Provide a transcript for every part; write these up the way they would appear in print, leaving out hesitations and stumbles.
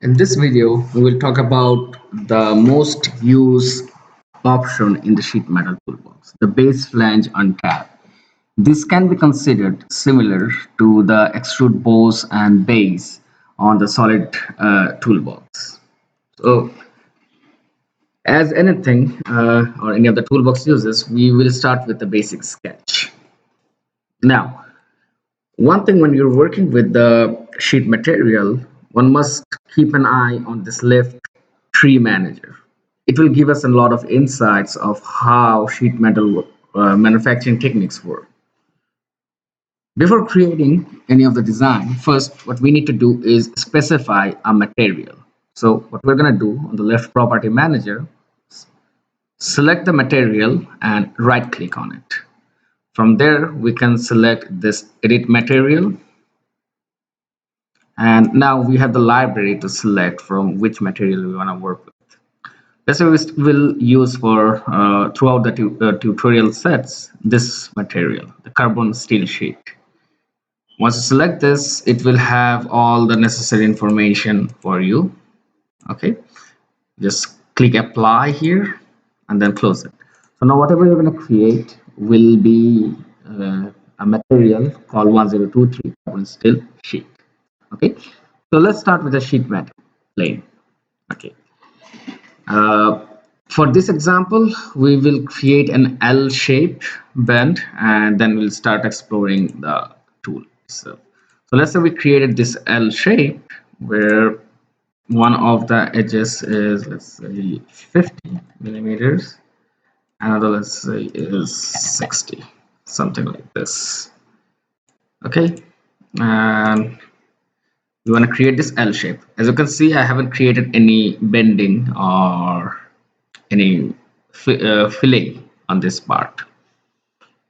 In this video, we will talk about the most used option in the sheet metal toolbox, the base flange on tab. This can be considered similar to the extrude boss and base on the solid toolbox. So, as anything or any of the toolbox uses, we will start with the basic sketch. Now, one thing when you're working with the sheet material, one must keep an eye on this left tree manager. It will give us a lot of insights of how sheet metal manufacturing techniques work. Before creating any of the design, first what we need to do is specify a material. So what we're going to do on the left property manager, select the material and right click on it. From there, we can select this edit material. And now we have the library to select from which material we want to work with. Let's say we will use for throughout the tutorial sets this material, the carbon steel sheet. Once you select this, it will have all the necessary information for you. Okay, just click apply here and then close it. So now whatever you're going to create will be a material called 1023 carbon steel sheet. Okay, so let's start with the sheet metal plane. Okay. Uh, for this example, we will create an L shape bend and then we'll start exploring the tool itself. So let's say we created this L shape where one of the edges is, let's say, 50 millimeters, another, let's say, is 60, something like this. Okay, and we want to create this L shape. As you can see, I haven't created any bending or any filling on this part,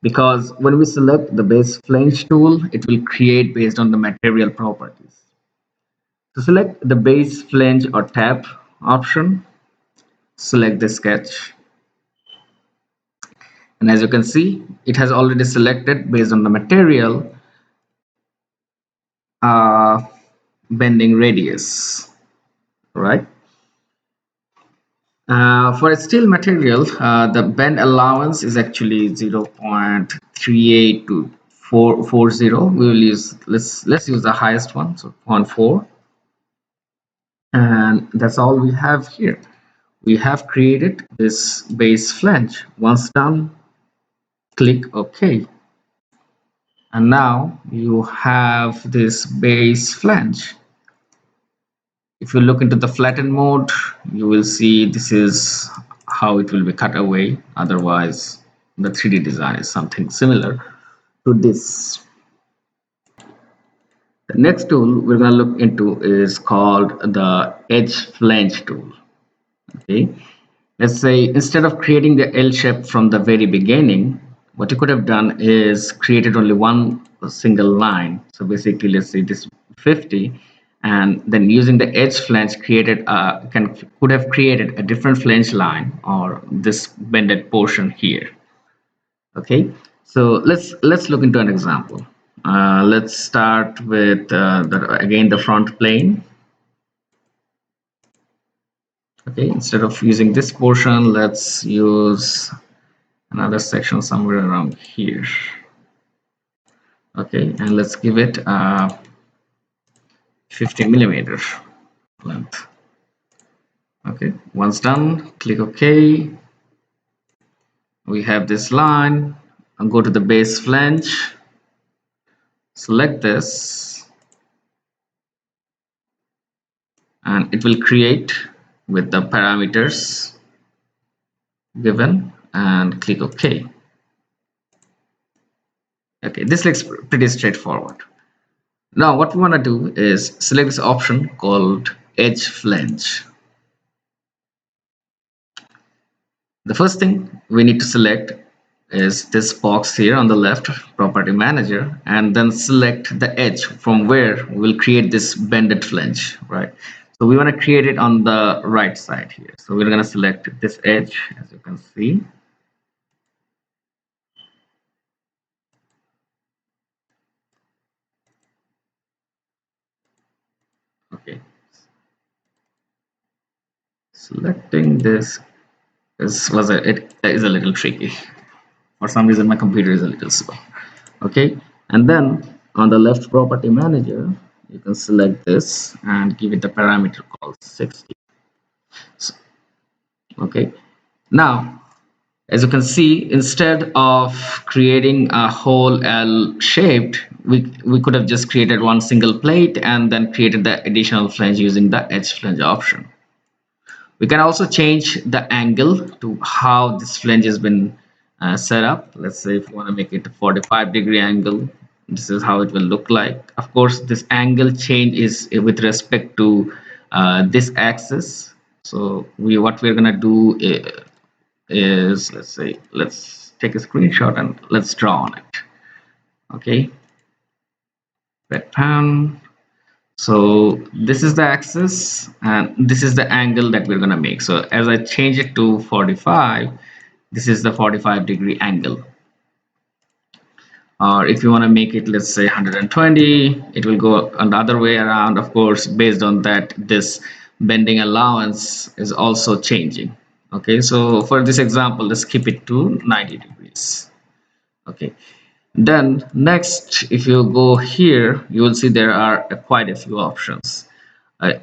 because when we select the base flange tool, it will create based on the material properties. To select the base flange or tab option, select the sketch, and as you can see, it has already selected based on the material uh, bending radius, right? For a steel material, the bend allowance is actually 0.38 to 440. We will use, let's use the highest one, so 0.4, and that's all we have here. We have created this base flange. Once done, click OK, and now you have this base flange. If you look into the flatten mode, you will see this is how it will be cut away. Otherwise, the 3D design is something similar to this. The next tool we're going to look into is called the edge flange tool. Okay, let's say instead of creating the L shape from the very beginning, what you could have done is created only one single line. So basically, let's say this 50, and then using the edge flange could have created a different flange line or this bended portion here. Okay, so let's look into an example. Let's start with again the front plane. Okay, instead of using this portion, let's use another section somewhere around here. Okay, and let's give it 50 millimeter length. Okay, once done, click OK. We have this line, and go to the base flange, select this, and it will create with the parameters given, and click OK. Okay, this looks pretty straightforward. Now what we want to do is select this option called edge flange. The first thing we need to select is this box here on the left, property manager, and then select the edge from where we'll create this bended flange, right? So we want to create it on the right side here. So we're going to select this edge, as you can see. Okay. Selecting this it is a little tricky. For some reason, my computer is a little slow. Okay, and then on the left property manager, you can select this and give it a parameter called 60. Okay, now as you can see, instead of creating a whole L shaped, we could have just created one single plate and then created the additional flange using the edge flange option. We can also change the angle to how this flange has been set up. Let's say if you want to make it a 45-degree angle, this is how it will look like. Of course, this angle change is with respect to this axis. So what we're gonna do is, let's take a screenshot and let's draw on it. Okay, red pan. So this is the axis and this is the angle that we're gonna make. So as I change it to 45, this is the 45-degree angle. Or if you want to make it, let's say 120, it will go another way around. Of course, based on that, this bending allowance is also changing. Okay, so for this example, let's keep it to 90 degrees. Okay, then next, if you go here, you will see there are quite a few options,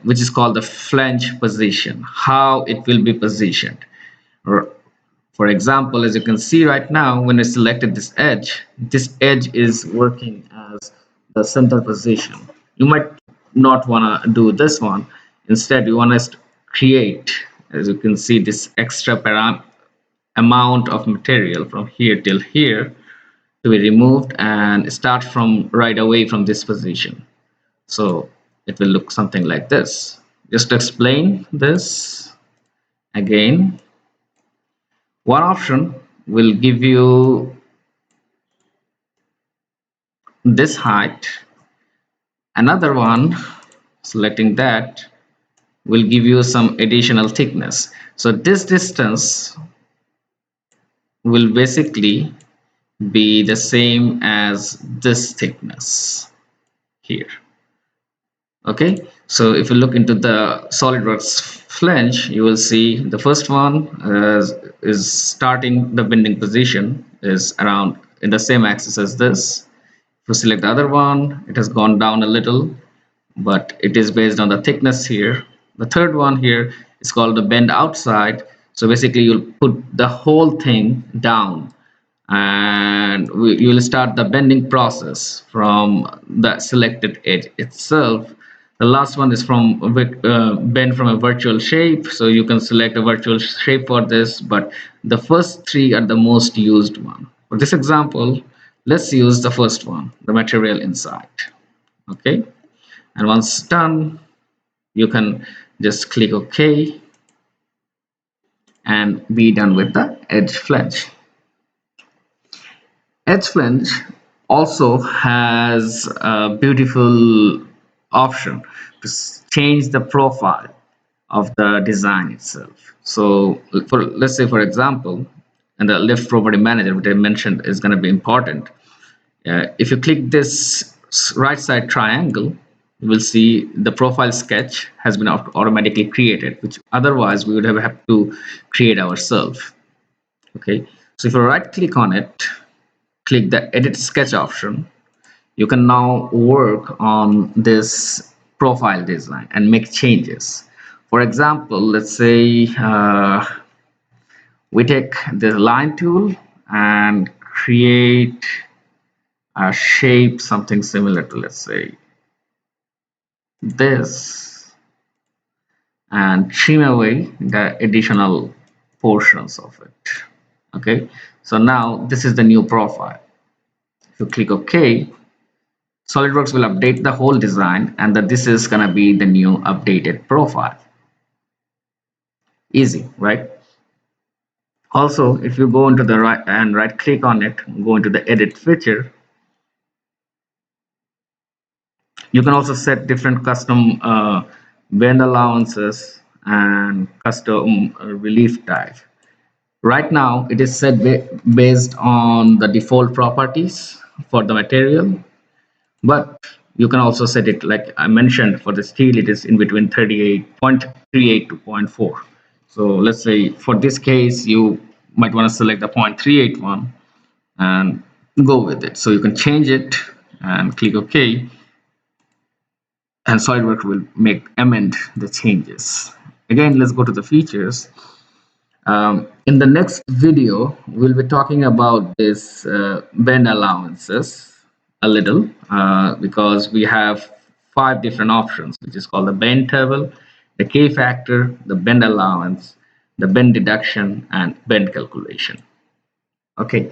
which is called the flange position, how it will be positioned. For example, as you can see right now, when I selected this edge is working as the center position. You might not want to do this one. Instead, you want to create, as you can see, this extra amount of material from here till here to be removed and start from right away from this position. So it will look something like this. Just to explain this again, one option will give you this height, another one, selecting that, will give you some additional thickness. So this distance will basically be the same as this thickness here. Okay, so if you look into the SolidWorks flange, you will see the first one is starting the bending position is around in the same axis as this. If you select the other one, it has gone down a little, but it is based on the thickness here. The third one here is called the bend outside. So basically you'll put the whole thing down and you will start the bending process from the selected edge itself. The last one is from bend from a virtual shape, so you can select a virtual shape for this, but the first three are the most used one. For this example, let's use the first one, the material inside. Okay, and once done, you can just click OK and be done with the edge flange. Edge flange also has a beautiful option to change the profile of the design itself. So let's say, for example, and the left property manager, which I mentioned is going to be important. If you click this right side triangle, you will see the profile sketch has been automatically created, which otherwise we would have had to create ourselves. Okay, so if you right click on it, click the edit sketch option, you can now work on this profile design and make changes. For example, let's say we take the line tool and create a shape something similar to, let's say, this, and trim away the additional portions of it. Okay, so now this is the new profile. If you click OK, SolidWorks will update the whole design, and that this is gonna be the new updated profile. Easy, right? Also, if you go into the right click on it, go into the edit feature, you can also set different custom bend allowances and custom relief type. Right now it is set based on the default properties for the material, but you can also set it, like I mentioned, for the steel it is in between 38.38 to 0.4. So let's say for this case, you might want to select the 0.381 and go with it. So you can change it and click OK, and SolidWorks will amend the changes. Again, let's go to the features. In the next video, we'll be talking about this bend allowances a little, because we have 5 different options, which is called the bend table, the K factor, the bend allowance, the bend deduction, and bend calculation. Okay,